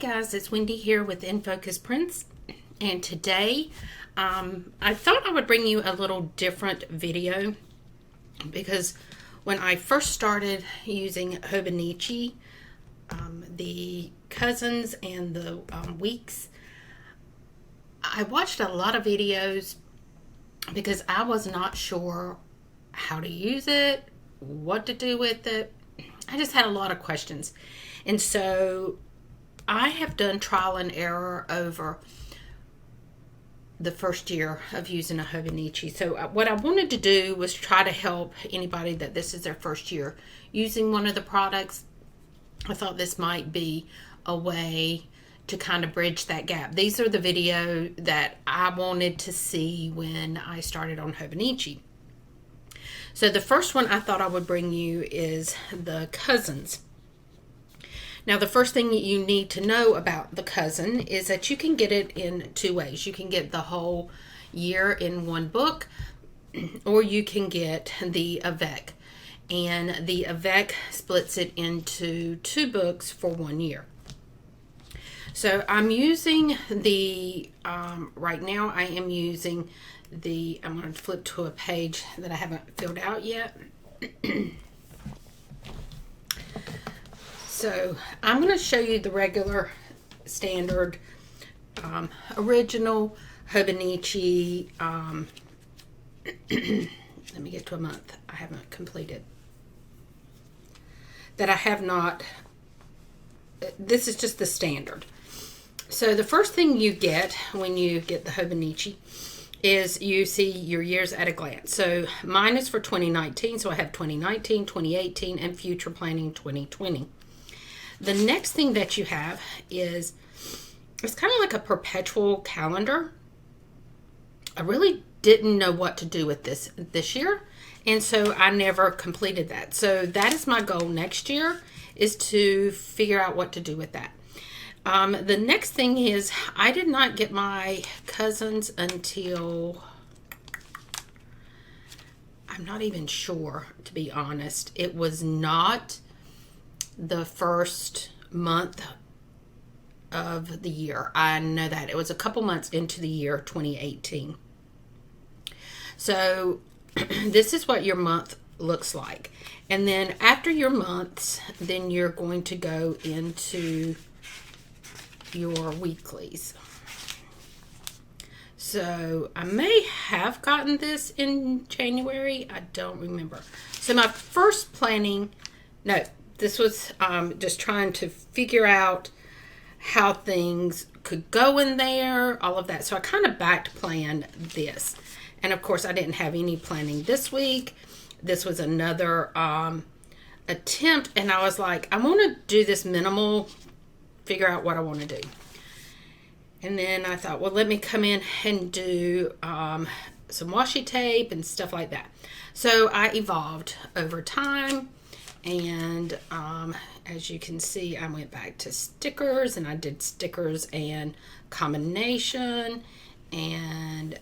guys, it's Wendy here with In Focus Prints, and today I thought I would bring you a little different video because when I first started using Hobonichi, the cousins and the weeks, I watched a lot of videos because I was not sure how to use it, what to do with it. I just had a lot of questions. And so I have done trial and error over the first year of using a Hobonichi. So what I wanted to do was try to help anybody that this is their first year using one of the products. I thought this might be a way to kind of bridge that gap. These are the video that I wanted to see when I started on Hobonichi. So the first one I thought I would bring you is the cousins. Now the first thing you need to know about the cousin is that you can get it in two ways. You can get the whole year in one book, or you can get the Avec. And the Avec splits it into two books for 1 year. So I'm using the, right now I am using the, I'm going to flip to a page that I haven't filled out yet. So I'm going to show you the regular standard original Hobonichi. Let me get to a month I haven't completed. That I have not, this is just the standard. So the first thing you get when you get the Hobonichi is you see your years at a glance. So mine is for 2019, so I have 2019, 2018, and future planning 2020. The next thing that you have is, it's kind of like a perpetual calendar. I really didn't know what to do with this year, and so I never completed that. So that is my goal next year, is to figure out what to do with that. The next thing is, I did not get my cousins until, I'm not even sure, to be honest. It was not the first month of the year. I know that. It was a couple months into the year 2018. So this is what your month looks like. And then after your months, then you're going to go into your weeklies. So I may have gotten this in January. I don't remember. So my first planning, no, this was just trying to figure out how things could go in there, all of that. So I kind of back planned this. And of course I didn't have any planning this week. This was another attempt, and I was like, I want to do this minimal, figure out what I want to do. And then I thought, well, let me come in and do some washi tape and stuff like that. So I evolved over time, and as you can see, I went back to stickers, and I did stickers and combination, and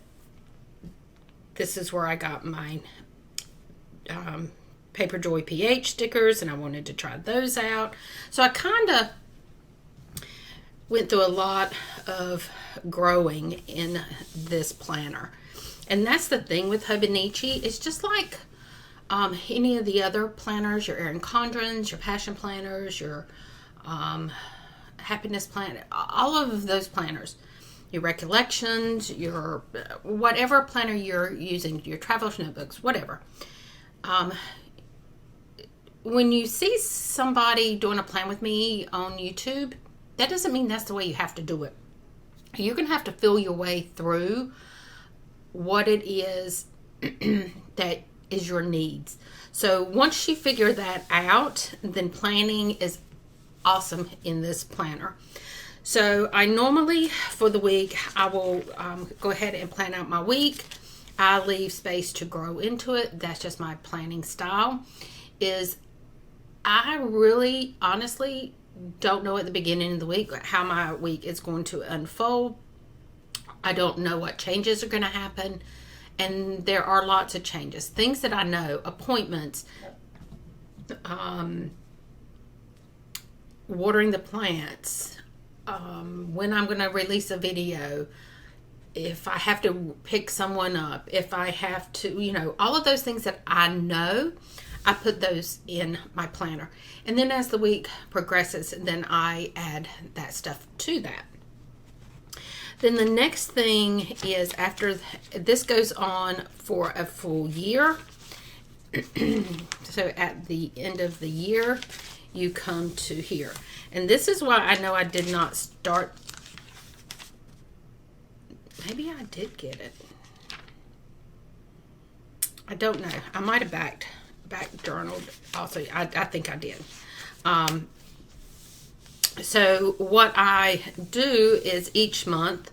this is where I got my Paper Joy PH stickers, and I wanted to try those out. So I kind of went through a lot of growing in this planner. And that's the thing with Hobonichi. It's just like any of the other planners, your Erin Condrens, your Passion planners, your Happiness planner, all of those planners, your Recollections, your whatever planner you're using, your travel notebooks, whatever. When you see somebody doing a plan with me on YouTube, that doesn't mean that's the way you have to do it. You're going to have to feel your way through what it is that is your needs. So once you figure that out, then planning is awesome in this planner. So I normally, for the week, I will go ahead and plan out my week. I leave space to grow into it. That's just my planning style. I really, honestly, don't know at the beginning of the week how my week is going to unfold. I don't know what changes are going to happen. And there are lots of changes. Things that I know, appointments, watering the plants, when I'm going to release a video, if I have to pick someone up, if I have to, all of those things that I know, I put those in my planner. And then as the week progresses, then I add that stuff to that. Then the next thing is, after this goes on for a full year. So at the end of the year, you come to here. And this is why I know I did not start. Maybe I did get it. I don't know. I might have back journaled also. I think I did. So what I do is each month,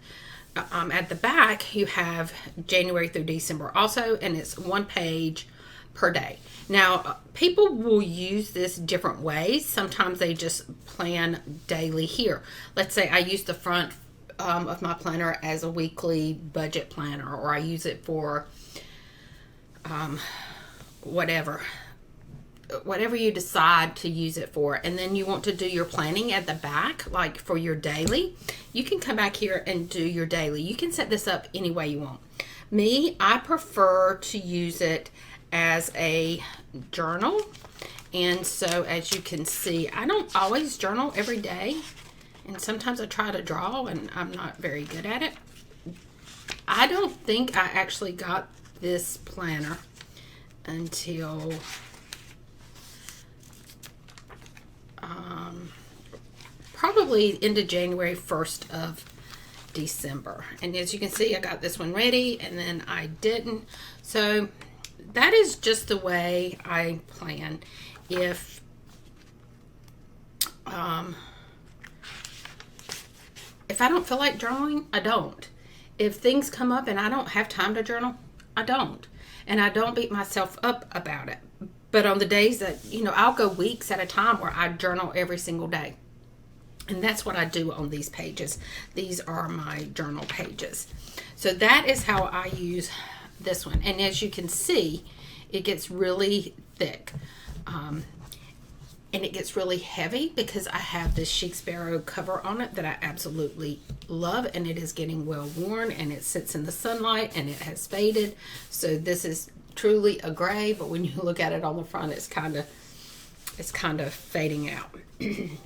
at the back, you have January through December also, and it's 1 page per day. Now, people will use this different ways. Sometimes they just plan daily here. Let's say I use the front of my planner as a weekly budget planner, or I use it for whatever you decide to use it for. And then you want to do your planning at the back, like for your daily. You can come back here and do your daily. You can set this up any way you want. Me, I prefer to use it as a journal. And so as you can see, I don't always journal every day. And sometimes I try to draw and I'm not very good at it. I don't think I actually got this planner until probably into January, 1st of December. And as you can see, I got this one ready and then I didn't. So that is just the way I plan. If I don't feel like journaling, I don't. If things come up and I don't have time to journal, I don't. And I don't beat myself up about it. But on the days that, I'll go weeks at a time where I journal every single day. And that's what I do on these pages. These are my journal pages. So that is how I use this one. And as you can see, it gets really thick. And it gets really heavy because I have this Chic Sparrow cover on it that I absolutely love, and it is getting well worn, and it sits in the sunlight and it has faded. So this is truly a gray, but when you look at it on the front, it's kind of fading out.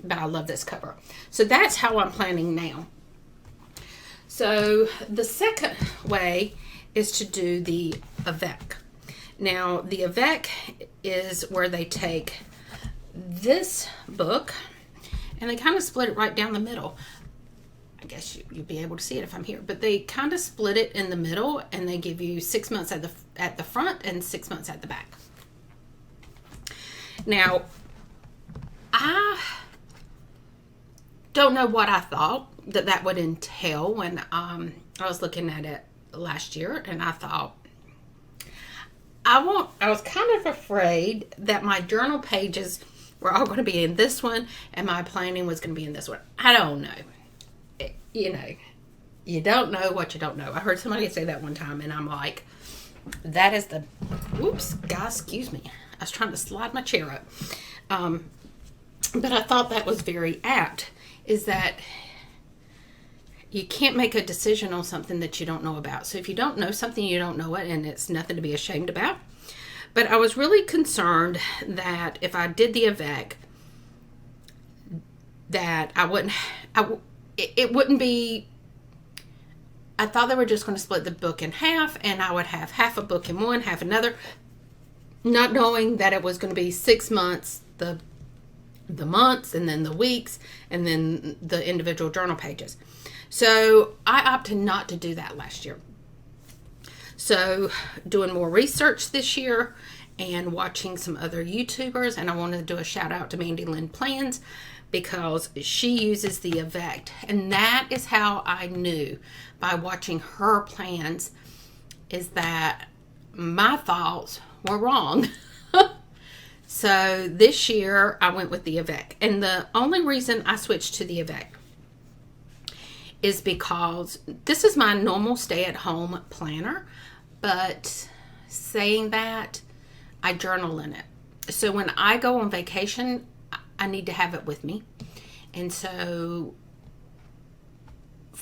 But I love this cover. So that's how I'm planning now. So the second way is to do the Avec. Now the Avec is where they take this book and they kind of split it right down the middle. I guess you'll be able to see it if I'm here, but they kind of split it in the middle and they give you 6 months at the front and 6 months at the back. Now, I don't know what I thought that would entail when I was looking at it last year, and I thought I was kind of afraid that my journal pages were all going to be in this one and my planning was going to be in this one. I don't know. You don't know what you don't know. I heard somebody say that one time and I'm like, that is the, whoops, guys, excuse me. I was trying to slide my chair up. But I thought that was very apt, is that you can't make a decision on something that you don't know about. So if you don't know something, you don't know it, and it's nothing to be ashamed about. But I was really concerned that if I did the Avec, that it wouldn't be, I thought they were just going to split the book in half, and I would have half a book in one, half another, not knowing that it was going to be 6 months, the months, and then the weeks, and then the individual journal pages. So I opted not to do that last year. So doing more research this year and watching some other YouTubers, and I wanted to do a shout out to Mandy Lynn Plans because she uses the Avec, and that is how I knew by watching her plans is that my thoughts were wrong. So this year I went with the Avec, and the only reason I switched to the Avec is because this is my normal stay-at-home planner, but saying that, I journal in it. So when I go on vacation, I need to have it with me. And so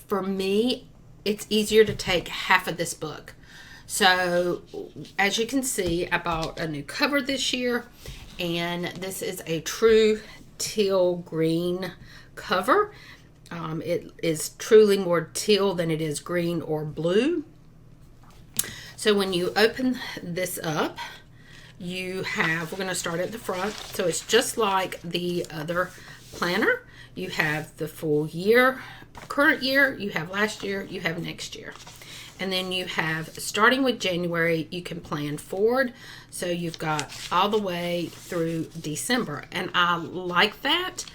for me, it's easier to take half of this book. So as you can see, I bought a new cover this year, and this is a true teal green cover. It is truly more teal than it is green or blue. So when you open this up, you have, we're going to start at the front. So it's just like the other planner. You have the full year, current year, you have last year, you have next year. And then you have, starting with January, you can plan forward. So you've got all the way through December. And I like that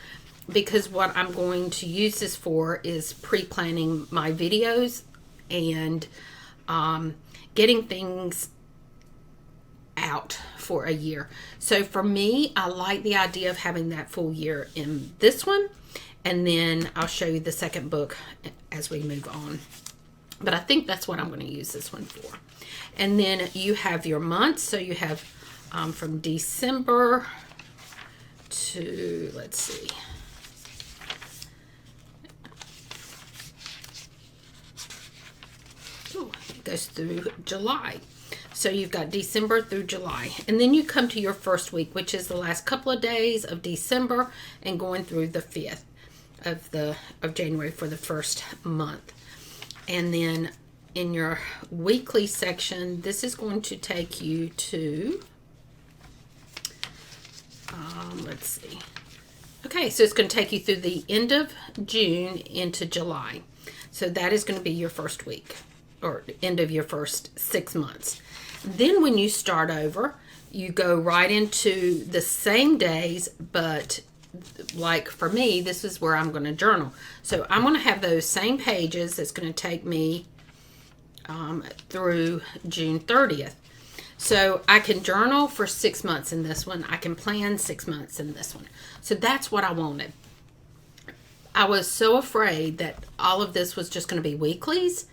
because what I'm going to use this for is pre-planning my videos and getting things out for a year. So for me, I like the idea of having that full year in this one. And then I'll show you the second book as we move on. But I think that's what I'm going to use this one for. And then you have your months. So you have from December to, let's see. Oh, it goes through July. So you've got December through July. And then you come to your first week, which is the last couple of days of December and going through the 5th of January for the first month. And then in your weekly section, this is going to take you to, let's see. Okay, so it's going to take you through the end of June into July. So that is going to be your first week, or end of your first 6 months. Then when you start over, you go right into the same days, but like for me, this is where I'm going to journal. So I'm going to have those same pages. That's going to take me through June 30th. So I can journal for 6 months in this one. I can plan 6 months in this one. So that's what I wanted. I was so afraid that all of this was just going to be weeklies.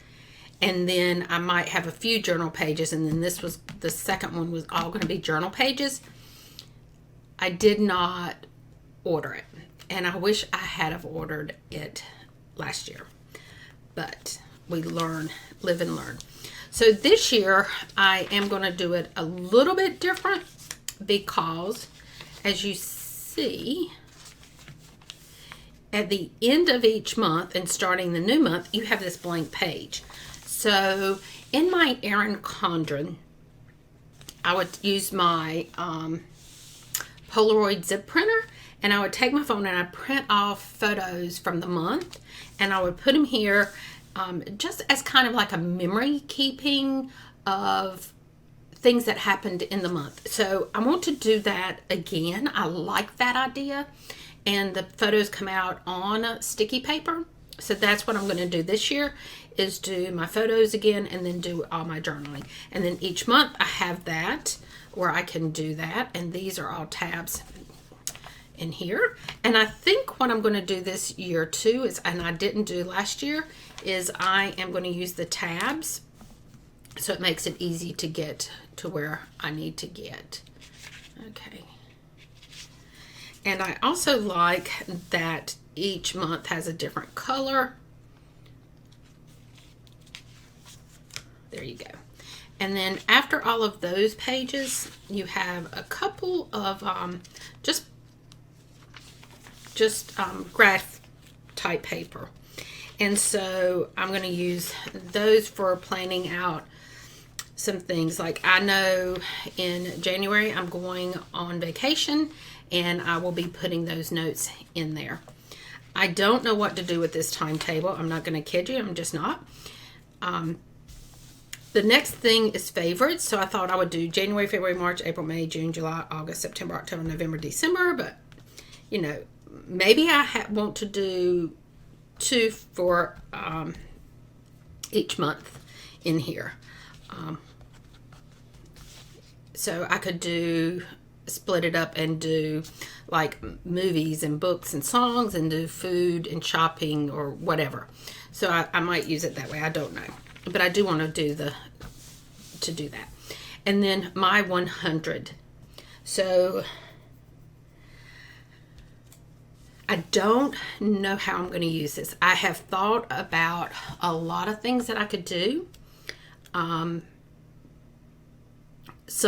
And then I might have a few journal pages. And then this was, the second one was all going to be journal pages. I did not order it, and I wish I had have ordered it last year, but we learn, live and learn. So this year I am going to do it a little bit different because, as you see, at the end of each month and starting the new month, you have this blank page. So in my Erin Condren, I would use my Polaroid zip printer, and I would take my phone and I'd print off photos from the month, and I would put them here just as kind of like a memory keeping of things that happened in the month. So I want to do that again. I like that idea. And the photos come out on sticky paper. So that's what I'm going to do this year, is do my photos again and then do all my journaling. And then each month I have that where I can do that. And these are all tabs in here. And I think what I'm going to do this year too is, and I didn't do last year, is I am going to use the tabs so it makes it easy to get to where I need to get. Okay. And I also like that each month has a different color. There you go. And then after all of those pages, you have a couple of just graph type paper. And so I'm going to use those for planning out some things. Like, I know in January I'm going on vacation, and I will be putting those notes in there. I don't know what to do with this timetable. I'm not going to kid you. I'm just not. The next thing is favorites. So I thought I would do January, February, March, April, May, June, July, August, September, October, November, December. But, you know, maybe I want to do 2 for each month in here. So I could split it up and do like movies and books and songs, and do food and shopping or whatever. So I might use it that way. I don't know. But I do want to do that. And then my 100. So I don't know how I'm going to use this. I have thought about a lot of things that I could do. Some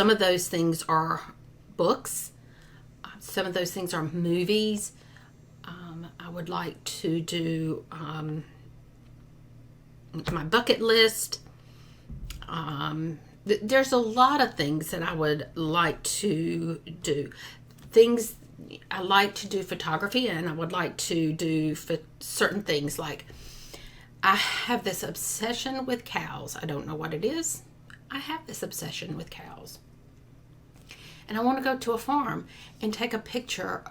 of those things are books. Some of those things are movies. I would like to do my bucket list. There's a lot of things that I would like to do. Things I like to do photography, and I would like to do for certain things. Like, I have this obsession with cows. I don't know what it is. I have this obsession with cows. And I want to go to a farm and take a picture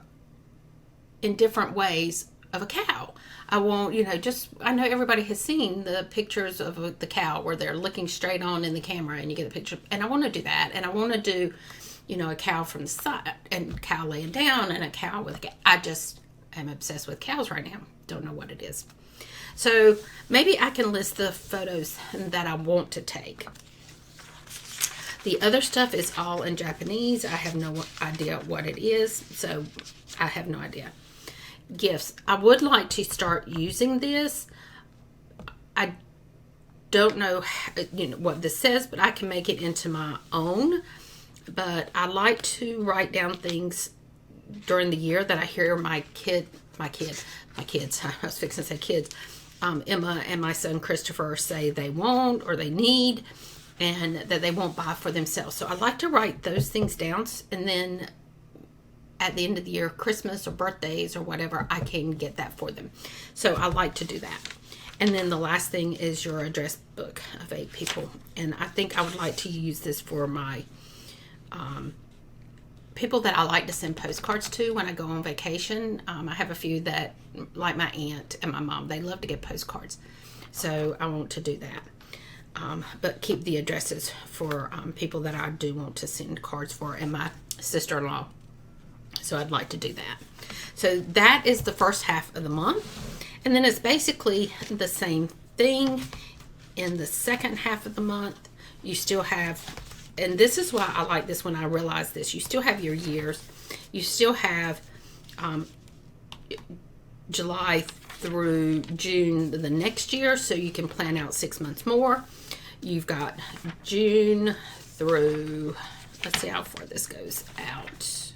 in different ways of a cow. I won't, I know everybody has seen the pictures of the cow where they're looking straight on in the camera and you get a picture. And I want to do that. And I want to do, a cow from the side and a cow laying down and a cow with a cow. I just am obsessed with cows right now. Don't know what it is. So maybe I can list the photos that I want to take. The other stuff is all in Japanese. I have no idea what it is, so I have no idea. Gifts. I would like to start using this. I don't know, what this says, but I can make it into my own. But I like to write down things during the year that I hear my kids, I was fixing to say kids, Emma and my son Christopher say they want or they need, and that they won't buy for themselves. So I like to write those things down, and then at the end of the year, Christmas or birthdays or whatever, I can get that for them. So I like to do that. And then the last thing is your address book of 8 people. And I think I would like to use this for my people that I like to send postcards to when I go on vacation. I have a few that, like my aunt and my mom, they love to get postcards. So I want to do that. But keep the addresses for people that I do want to send cards for, and my sister-in-law. So I'd like to do that. So that is the first half of the month. And then it's basically the same thing in the second half of the month. You still have, and this is why I like this when I realized this, you still have your years. You still have July through June the next year, so you can plan out 6 months more. You've got June through, let's see how far this goes out.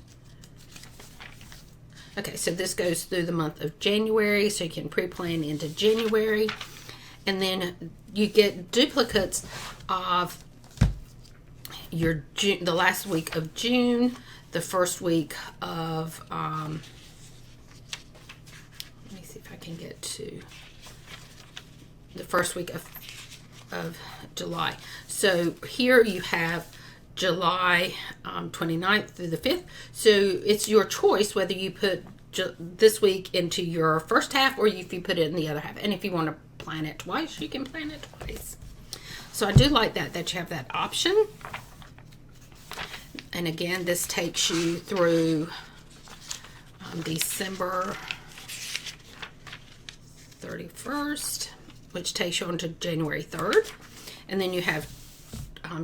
Okay, so this goes through the month of January, so you can pre-plan into January. And then you get duplicates of your June, the last week of June, the first week of, let me see if I can get to the first week of July. So here you have July 29th through the 5th. So it's your choice whether you put this week into your first half or if you put it in the other half. And if you want to plan it twice, you can plan it twice. So I do like that you have that option. And again, this takes you through December 31st, which takes you on to January 3rd. And then you have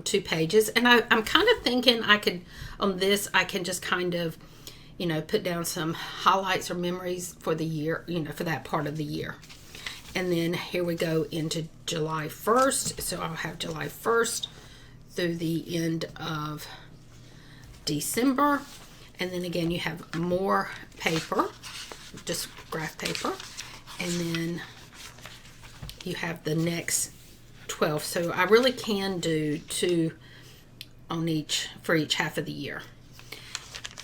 2 pages. And I'm kind of thinking I could, on this, I can just kind of, put down some highlights or memories for the year, for that part of the year. And then here we go into July 1st. So I'll have July 1st through the end of December. And then again, you have more paper, just graph paper. And then you have the next 12. So I really can do 2 on each, for each half of the year.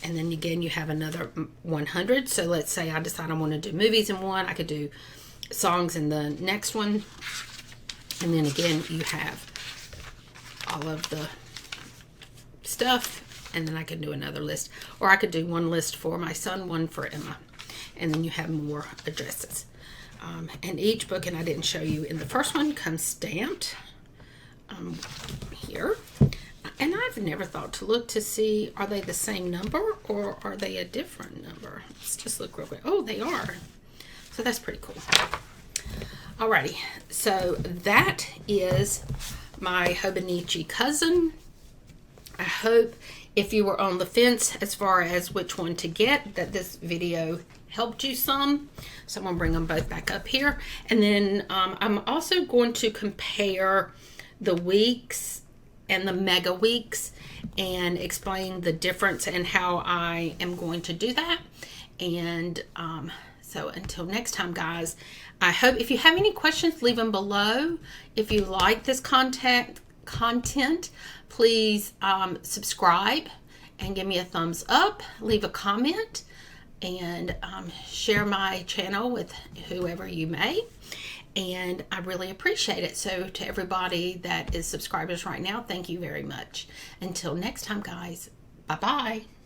And then again, you have another 100. So let's say I decide I want to do movies in one. I could do songs in the next one. And then again, you have all of the stuff. And then I can do another list. Or I could do one list for my son, one for Emma. And then you have more addresses. And each book, and I didn't show you in the first one, comes stamped here. And I've never thought to look to see, are they the same number or are they a different number? Let's just look real quick. Oh, they are. So that's pretty cool. Alrighty, so that is my Hobonichi cousin. I hope if you were on the fence as far as which one to get, that this video helped you some. So I'm going to bring them both back up here. And then I'm also going to compare the weeks and the mega weeks and explain the difference and how I am going to do that. And so until next time, guys, I hope if you have any questions, leave them below. If you like this content, please subscribe and give me a thumbs up, leave a comment, and share my channel with whoever you may. And I really appreciate it. So to everybody that is subscribers right now, thank you very much. Until next time, guys, bye-bye.